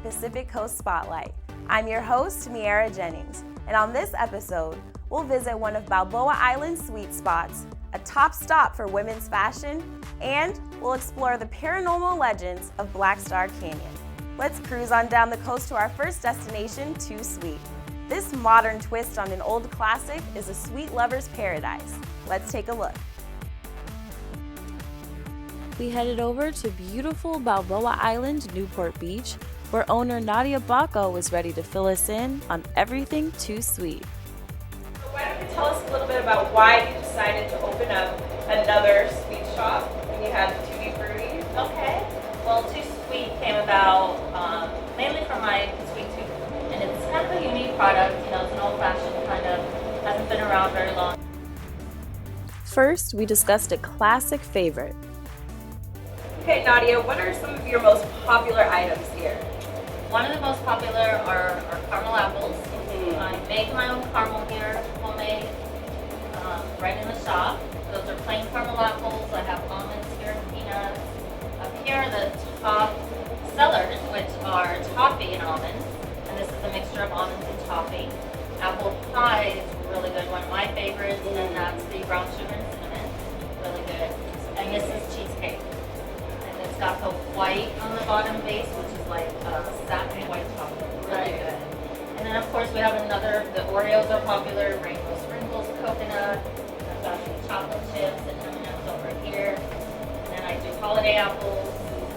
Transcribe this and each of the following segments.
Pacific Coast Spotlight. I'm your host, Miaira Jennings, and on this episode, we'll visit one of Balboa Island's sweet spots, a top stop for women's fashion, and we'll explore the paranormal legends of Black Star Canyon. Let's cruise on down the coast to our first destination, Too Sweet. This modern twist on an old classic is a sweet lover's paradise. Let's take a look. We headed over to beautiful Balboa Island, Newport Beach, where owner Nadia Bacco was ready to fill us in on everything Too Sweet. So why don't you tell us a little bit about why you decided to open up another sweet shop when you had Tutti Frutti? Okay. Well, Too Sweet came about mainly from my sweet tooth, and it's kind of a unique product. You know, it's an old-fashioned kind of, hasn't been around very long. First, we discussed a classic favorite. Okay, Nadia, what are some of your most popular items here? One of the most popular are caramel apples. I make my own caramel here, homemade, right in the shop. Those are plain caramel apples. I have almonds here and peanuts. Up here are the top sellers, which are toffee and almonds. And this is a mixture of almonds and toffee. Apple pie is really good, one of my favorites, and that's the brown sugar and cinnamon. Really good. And this is cheesecake. It's got the white on the bottom base, which is like satin white chocolate. Really good. And then of course we have the Oreos are popular, rainbow sprinkles, coconut. I've got the chocolate chips and M&M's over here. And then I do holiday apples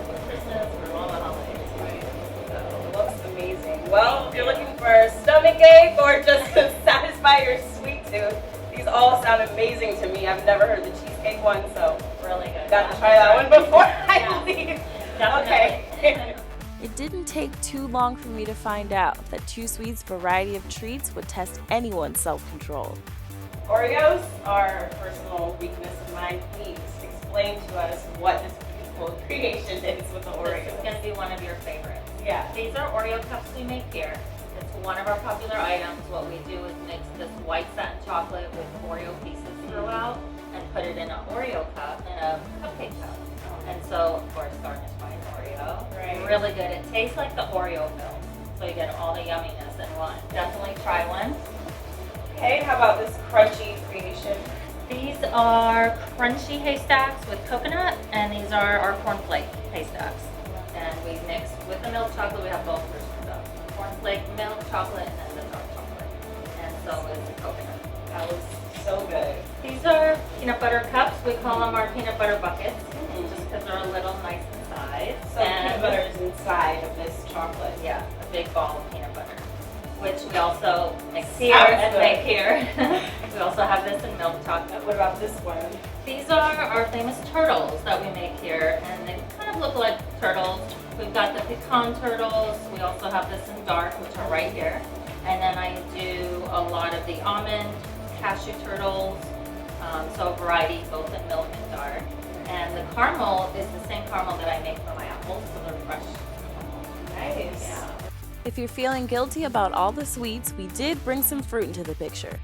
for Christmas, for all the holidays. Right. So it looks amazing. Well, if you're looking for a stomach ache or just to satisfy your sweet tooth, these all sound amazing to me. I've never heard the cheesecake one, so really good. Got to try that one before I leave. Definitely. Okay. It didn't take too long for me to find out that Too Sweet's variety of treats would test anyone's self-control. Oreos are a personal weakness of mine. Please explain to us what this beautiful creation is with the Oreos. This is going to be one of your favorites. Yeah. These are Oreo cups we make here. It's one of our popular items. What we do is mix this white satin chocolate with Oreo pieces throughout and put it in an Oreo cup and a cupcake cup. And so, of course, garnished by an Oreo. Right. Really good. It tastes like the Oreo film. So you get all the yumminess in one. Definitely try one. Okay, how about this crunchy creation? These are crunchy haystacks with coconut, and these are our cornflake haystacks. And we mix with the milk chocolate. We have both versions of cornflake, milk chocolate, and then the dark chocolate. And so is the coconut. That looks so good. These are peanut butter cups. We call them our peanut butter buckets, just because they're a little nice inside. So peanut butter is inside of this chocolate. Yeah, a big ball of peanut butter, which we also mix here Sounds and good. make here. We also have this in milk chocolate. What about this one? These are our famous turtles that we make here, and they kind of look like turtles. We've got the pecan turtles. We also have this in dark, which are right here. And then I do a lot of the almond, cashew turtles, so a variety both in milk and dark. And the caramel is the same caramel that I make for my apples, so they're fresh. Nice. Yeah. If you're feeling guilty about all the sweets, we did bring some fruit into the picture.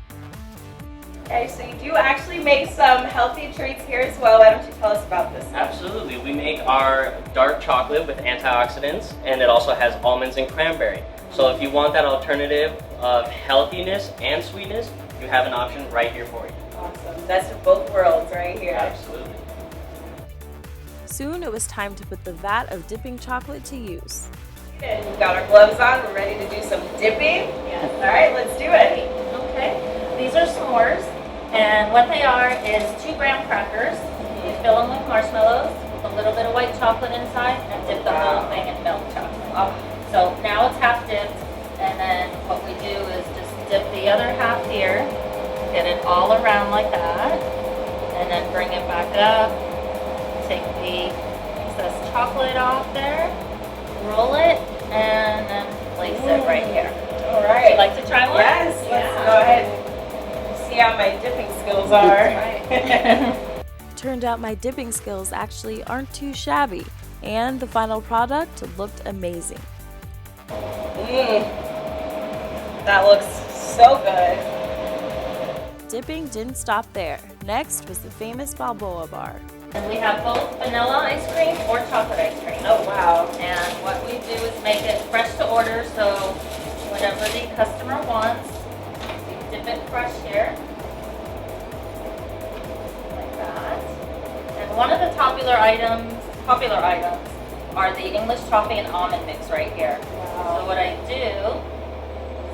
Okay, so you do actually make some healthy treats here as well. Why don't you tell us about this? Absolutely. We make our dark chocolate with antioxidants, and it also has almonds and cranberry. So if you want that alternative of healthiness and sweetness, you have an option right here for you. Awesome. Best of both worlds right here. Absolutely. Soon it was time to put the vat of dipping chocolate to use. And we've got our gloves on. We're ready to do some dipping. Yes. All right, let's do it. Okay. These are s'mores, and what they are is 2 graham crackers. You fill them with marshmallows, with a little bit of white chocolate inside, and dip the whole thing in milk chocolate. Oh, So now it's half dipped, and then what we do is just dip the other half here, get it all around like that, and then bring it back up, take the excess chocolate off there, roll it, and then place it right here. all Would right. you like to try one? Yes, let's go ahead and see how my dipping skills are. Right. Turned out my dipping skills actually aren't too shabby, and the final product looked amazing. That looks so good. Dipping didn't stop there. Next was the famous Balboa bar. And we have both vanilla ice cream or chocolate ice cream. Oh, wow. And what we do is make it fresh to order, so whatever the customer wants, we dip it fresh here. Like that. And one of the popular items are the English toffee and almond mix right here. Wow. So what I do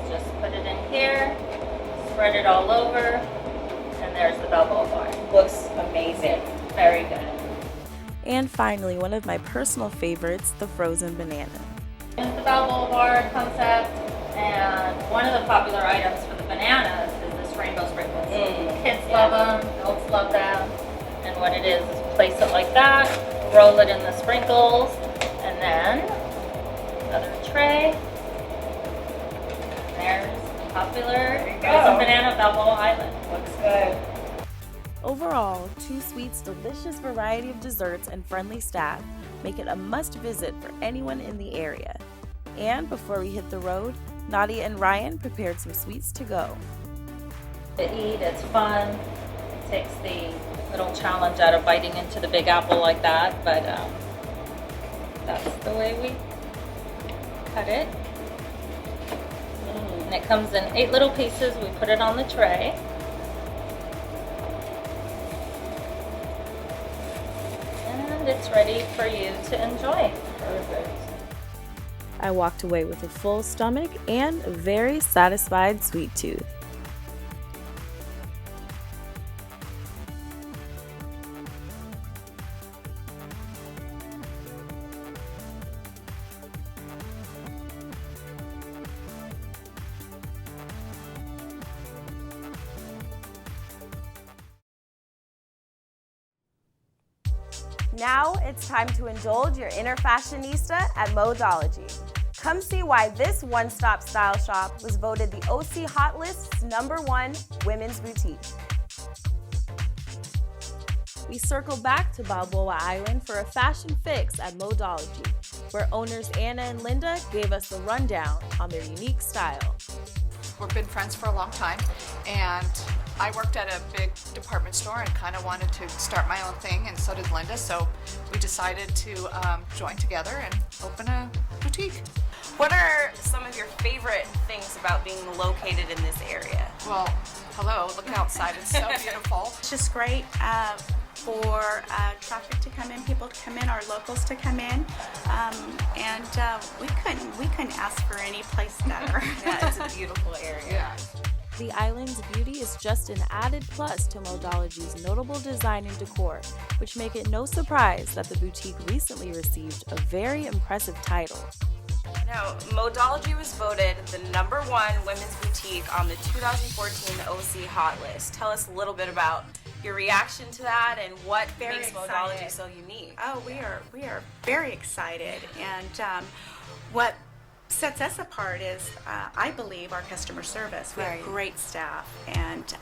is just put it in here, spread it all over, and there's the Balboa bar. Looks amazing. Very good. And finally, one of my personal favorites, the frozen banana. It's the Balboa bar concept, and one of the popular items for the bananas is this rainbow sprinkles. Kids love them, adults love them, and what it is place it like that, roll it in the sprinkles, and then another tray. There's the popular frozen banana Balboa Island. Looks good. Overall, Two Sweet's delicious variety of desserts and friendly staff make it a must visit for anyone in the area. And before we hit the road, Nadia and Ryan prepared some sweets to go. To eat, it's fun. It takes the little challenge out of biting into the big apple like that, but that's the way we cut it. And it comes in 8 little pieces. We put it on the tray. And it's ready for you to enjoy. Perfect. I walked away with a full stomach and a very satisfied sweet tooth. Now it's time to indulge your inner fashionista at Modology. Come see why this one-stop style shop was voted the OC Hot List's #1 women's boutique. We circle back to Balboa Island for a fashion fix at Modology, where owners Anna and Linda gave us the rundown on their unique style. We've been friends for a long time, and I worked at a big department store and kind of wanted to start my own thing, and so did Linda, so we decided to join together and open a boutique. What are some of your favorite things about being located in this area? Well, hello, look outside, it's so beautiful. It's just great for traffic to come in, people to come in, our locals to come in, and we couldn't ask for any place better. Yeah, it's a beautiful area. Yeah. The island's beauty is just an added plus to Modology's notable design and decor, which make it no surprise that the boutique recently received a very impressive title. Now, Modology was voted the #1 women's boutique on the 2014 OC Hot List. Tell us a little bit about your reaction to that and what Very makes excited. Modology so unique. Oh, we are very excited, and what sets us apart is, I believe, our customer service. We Right. have great staff, and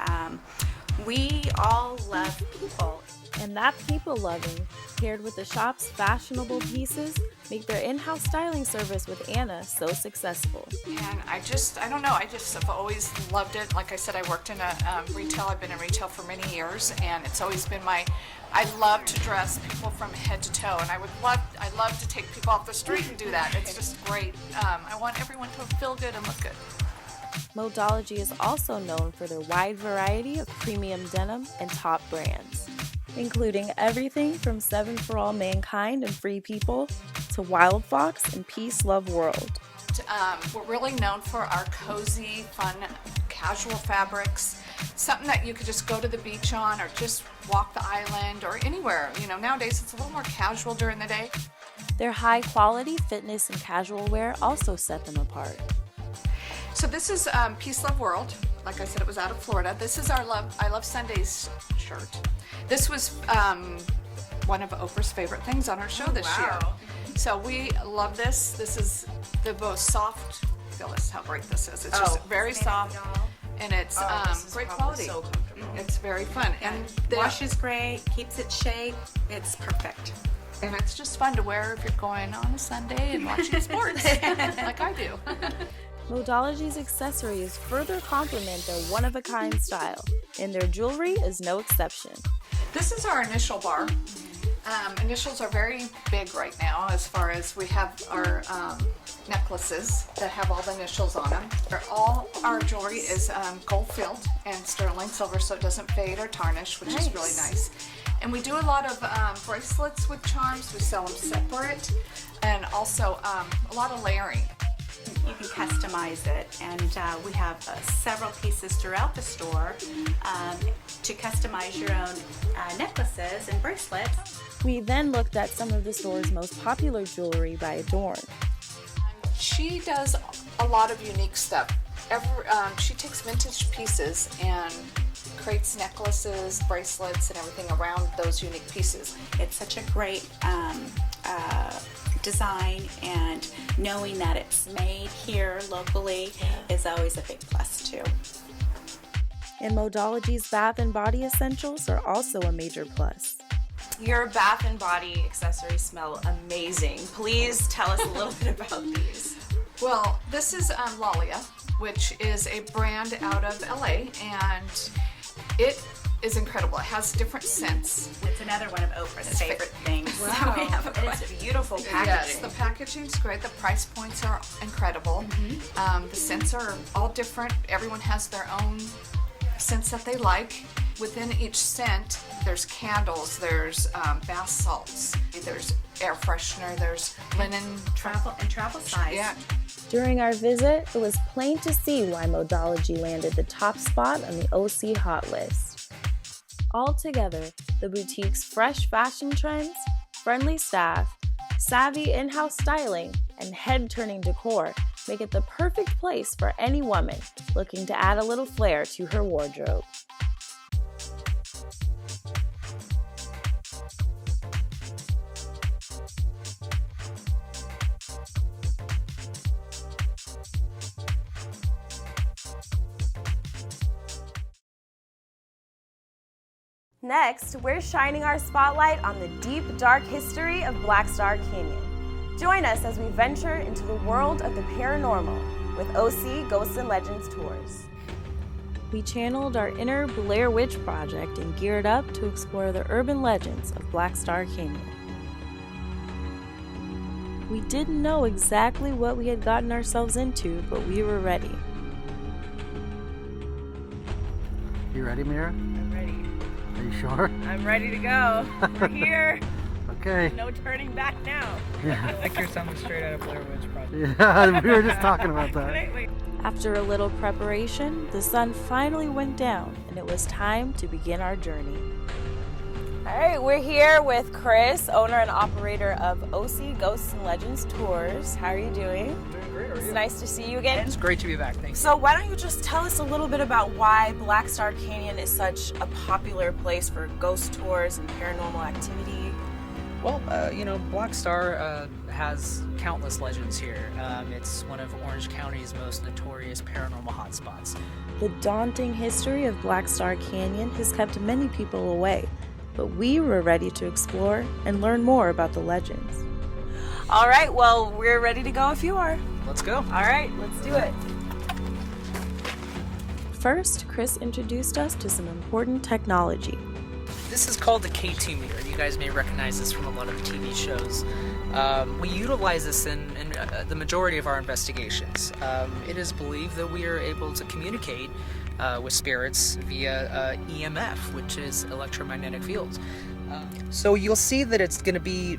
we all love people. And that people loving, paired with the shop's fashionable pieces, make their in-house styling service with Anna so successful. And I don't know, I just have always loved it. Like I said, I worked in retail. I've been in retail for many years, and it's always been I love to dress people from head to toe, and I love to take people off the street and do that. It's just great. I want everyone to feel good and look good. Modology is also known for their wide variety of premium denim and top brands, including everything from 7 for All Mankind and Free People to Wild Fox and Peace Love World. We're really known for our cozy, fun, casual fabrics, something that you could just go to the beach on or just walk the island or anywhere. You know, nowadays it's a little more casual during the day. Their high-quality fitness and casual wear also set them apart. So this is Peace Love World. Like I said, it was out of Florida. This is our I Love Sundays shirt. This was one of Oprah's favorite things on her show this year. So we love this. This is the most soft. Feel this, how great this is. It's just very soft, and it's great quality. So comfortable. It's very fun, and Washes great, keeps its shape. It's perfect. and it's just fun to wear if you're going on a Sunday and watching sports like I do. Modology's accessories further complement their one-of-a-kind style, and their jewelry is no exception. This is our initial bar. Initials are very big right now as far as we have our necklaces that have all the initials on them. All our jewelry is gold filled and sterling silver, so it doesn't fade or tarnish, which is really nice. And we do a lot of bracelets with charms. We sell them separate, and also a lot of layering. You can customize it, and we have several pieces throughout the store to customize your own necklaces and bracelets. We then looked at some of the store's most popular jewelry by Adorn. She does a lot of unique stuff. She takes vintage pieces and creates necklaces, bracelets, and everything around those unique pieces. It's such a great design, and knowing that it's made here locally is always a big plus too. And Modology's bath and body essentials are also a major plus. Your bath and body accessories smell amazing. Please tell us a little bit about these. Well, this is Lalia, which is a brand out of LA, and it is incredible. It has different scents. It's another one of Oprah's favorite things. Wow. And it's a beautiful packaging. Yes, the packaging's great. The price points are incredible. The scents are all different. Everyone has their own scents that they like. Within each scent, there's candles, there's bath salts, there's air freshener, there's linen. Travel size. Yeah. During our visit, it was plain to see why Modology landed the top spot on the OC Hot List. Altogether, the boutique's fresh fashion trends, friendly staff, savvy in-house styling, and head-turning decor make it the perfect place for any woman looking to add a little flair to her wardrobe. Next, we're shining our spotlight on the deep, dark history of Black Star Canyon. Join us as we venture into the world of the paranormal with OC Ghosts and Legends Tours. We channeled our inner Blair Witch project and geared up to explore the urban legends of Black Star Canyon. We didn't know exactly what we had gotten ourselves into, but we were ready. You ready, Miaira? I'm ready. Are you sure? I'm ready to go. We're here. Okay. No turning back now. Yeah. Like you're sounding straight out of Blair Witch Project. Yeah, we were just talking about that. Wait. After a little preparation, the sun finally went down and it was time to begin our journey. All right, we're here with Cris, owner and operator of OC Ghosts and Legends Tours. How are you doing? Doing great, are It's you? nice to see you again. It's great to be back, thanks. So why don't you just tell us a little bit about why Black Star Canyon is such a popular place for ghost tours and paranormal activity? Well, Black Star has countless legends here. It's one of Orange County's most notorious paranormal hotspots. The daunting history of Black Star Canyon has kept many people away, but we were ready to explore and learn more about the legends. All right, well, we're ready to go if you are. Let's go. All right, let's do it. First, Cris introduced us to some important technology. This is called the K2 meter. You guys may recognize this from a lot of TV shows. We utilize this in the majority of our investigations. It is believed that we are able to communicate with spirits via EMF, which is electromagnetic fields. So you'll see that it's going to be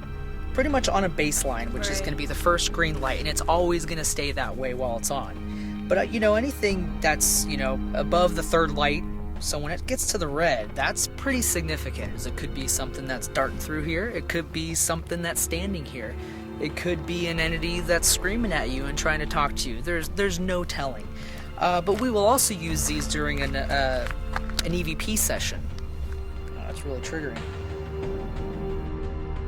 pretty much on a baseline, which is going to be the first green light, and it's always going to stay that way while it's on. But anything that's above the third light, so when it gets to the red, that's pretty significant. It could be something that's darting through here. It could be something that's standing here. It could be an entity that's screaming at you and trying to talk to you. There's no telling. But we will also use these during an EVP session. That's really triggering.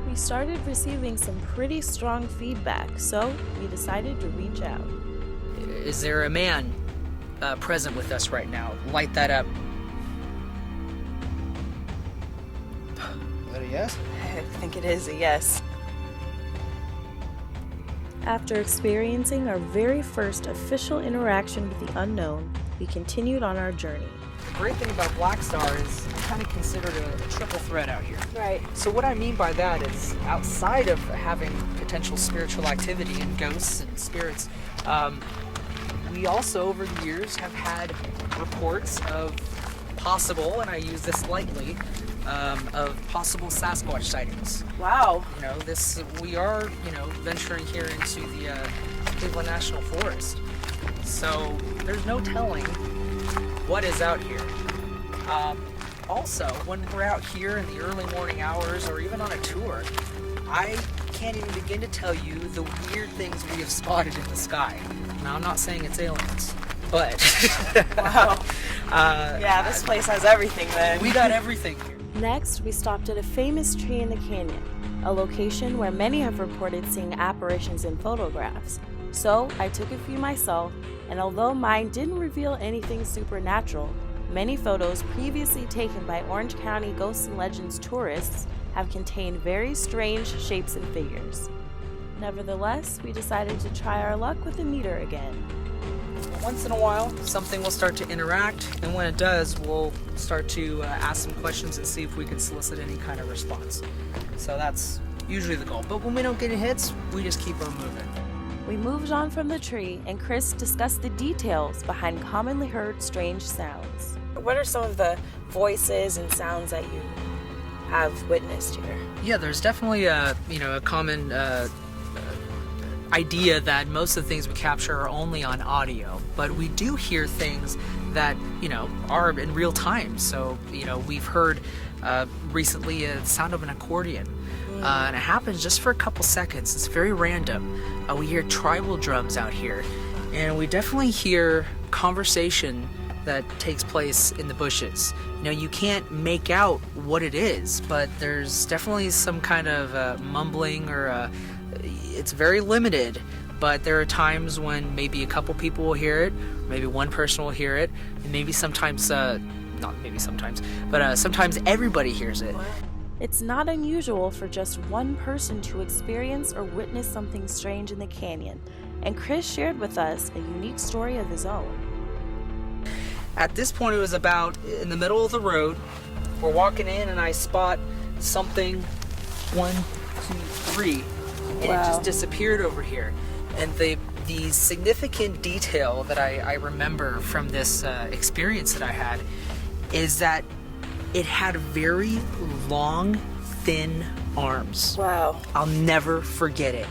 We started receiving some pretty strong feedback, so we decided to reach out. Is there a man present with us right now? Light that up. Is that a yes? I think it is a yes. After experiencing our very first official interaction with the unknown, we continued on our journey. The great thing about Black Star is kind of considered a triple threat out here. Right. So what I mean by that is, outside of having potential spiritual activity and ghosts and spirits, we also over the years have had reports of possible, and I use this lightly, of possible Sasquatch sightings. Wow. We are, venturing here into the Cleveland National Forest. So there's no telling what is out here. Also, when we're out here in the early morning hours or even on a tour, I can't even begin to tell you the weird things we have spotted in the sky. Now, I'm not saying it's aliens, but... Wow. Yeah, this place has everything then. We got everything here. Next, we stopped at a famous tree in the canyon, a location where many have reported seeing apparitions in photographs. So I took a few myself, and although mine didn't reveal anything supernatural, many photos previously taken by Orange County Ghosts and Legends tourists have contained very strange shapes and figures. Nevertheless, we decided to try our luck with the meter again. Once in a while, something will start to interact, and when it does, we'll start to ask some questions and see if we can solicit any kind of response. So that's usually the goal. But when we don't get any hits, we just keep on moving. We moved on from the tree, and Cris discussed the details behind commonly heard strange sounds. What are some of the voices and sounds that you have witnessed here? Yeah, there's definitely a common idea that most of the things we capture are only on audio, but we do hear things that are in real time. So we've heard recently the sound of an accordion, and it happens just for a couple seconds. It's very random. We hear tribal drums out here, and we definitely hear conversation that takes place in the bushes. You can't make out what it is, but there's definitely some kind of mumbling or it's very limited, but there are times when maybe a couple people will hear it, maybe one person will hear it, and maybe sometimes, sometimes everybody hears it. It's not unusual for just one person to experience or witness something strange in the canyon, and Cris shared with us a unique story of his own. At this point, it was about in the middle of the road. We're walking in, and I spot something, 1, 2, 3, and it just disappeared over here. And the significant detail that I remember from this experience that I had is that it had very long, thin arms. Wow. I'll never forget it.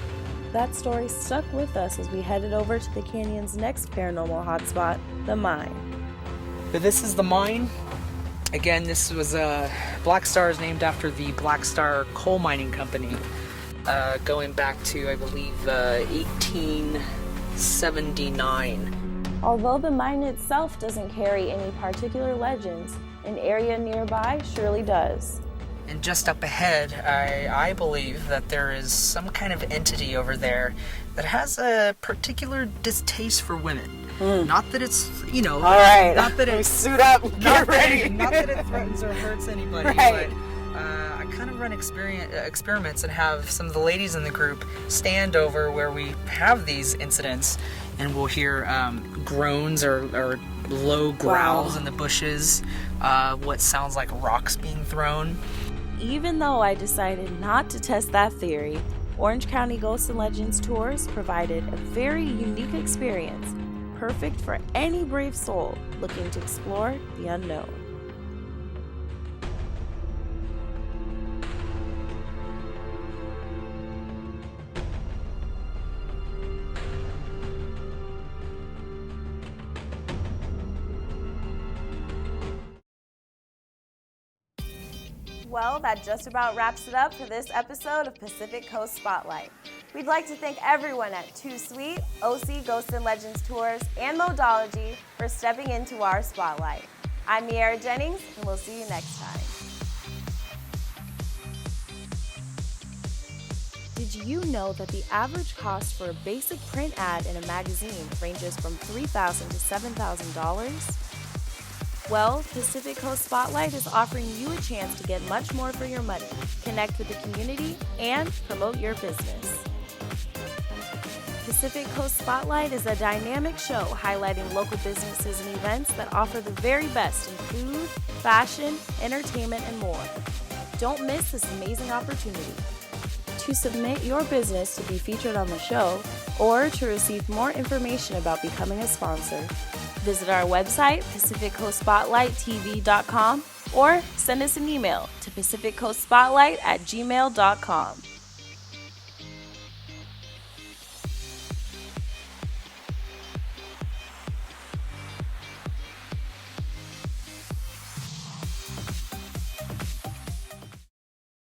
That story stuck with us as we headed over to the canyon's next paranormal hotspot, the mine. But this is the mine. Again, this was Black Star is named after the Black Star Coal Mining Company, going back to, I believe, 1879. Although the mine itself doesn't carry any particular legends, an area nearby surely does. And just up ahead, I believe that there is some kind of entity over there that has a particular distaste for women. Not that it's, all right, not that it's suit up, get ready. Not that it threatens or hurts anybody, Right. but I kind of run experiments and have some of the ladies in the group stand over where we have these incidents, and we'll hear groans or low growls in the bushes, what sounds like rocks being thrown. Even though I decided not to test that theory, Orange County Ghosts and Legends Tours provided a very unique experience, perfect for any brave soul looking to explore the unknown. Well, that just about wraps it up for this episode of Pacific Coast Spotlight. We'd like to thank everyone at Too Sweet, OC Ghosts and Legends Tours, and Modology for stepping into our spotlight. I'm Miaira Jennings, and we'll see you next time. Did you know that the average cost for a basic print ad in a magazine ranges from $3,000 to $7,000? Well, Pacific Coast Spotlight is offering you a chance to get much more for your money, connect with the community, and promote your business. Pacific Coast Spotlight is a dynamic show highlighting local businesses and events that offer the very best in food, fashion, entertainment, and more. Don't miss this amazing opportunity. To submit your business to be featured on the show or to receive more information about becoming a sponsor, visit our website, PacificCoastSpotlightTV.com, or send us an email to PacificCoastSpotlight@gmail.com.